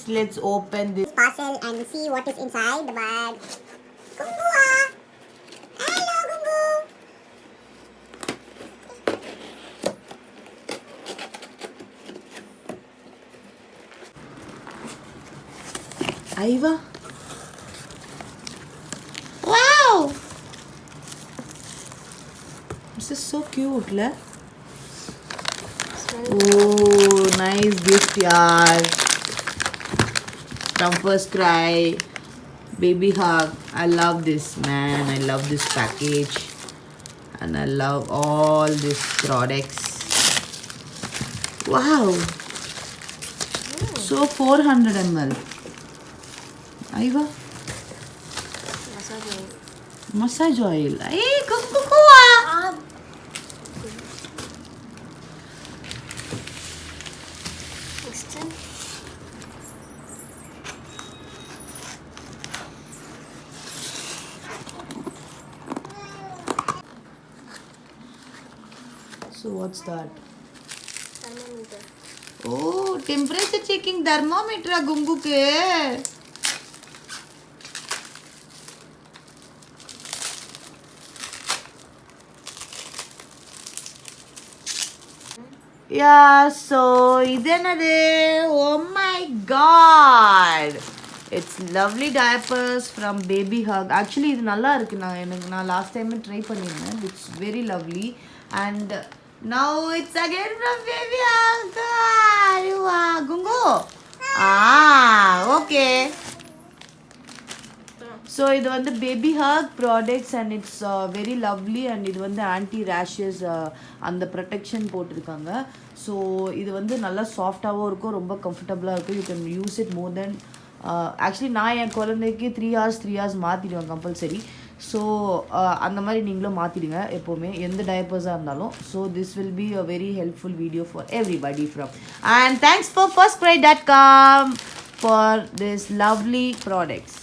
let's open this parcel and see what is inside the bag. Gungu! Hello, Gungu! Aiva. Wow! This is so cute, la? Oh, nice gift, yaar. From First Cry, Babyhug. I love this, man. I love this package. And I love all these products. Wow. So 400 ml. Aiva. Massage oil. Hey, Kukukua. So what's that? Thermometer. Oh, temperature checking thermometer Gungu ke. Yeah, so idenade. Oh my god. It's lovely diapers from Babyhug. Actually, இது நல்லா இருக்கு. நான் last time try பண்ணிருந்தேன். It's very lovely. And now it's again from Babyhug. Gungu. Okay. So இது வந்து Babyhug products and it's very lovely and இது வந்து anti rashes அந்த protection போட்டிருக்காங்க. So இது வந்து நல்லா சாஃப்ட்டாவும் இருக்கும், ரொம்ப கம்ஃபர்ட்டபிளா இருக்கும். You can use it more than actually நான் என் குழந்தைக்கு 3 hours மாத்திடுவேன் கம்பல்சரி. ஸோ அந்த மாதிரி நீங்களும் மாற்றிடுங்க எப்போவுமே எந்த டயப்பர்ஸாக இருந்தாலும். So this will be a very helpful video for everybody from and thanks for firstcry.com for this lovely products.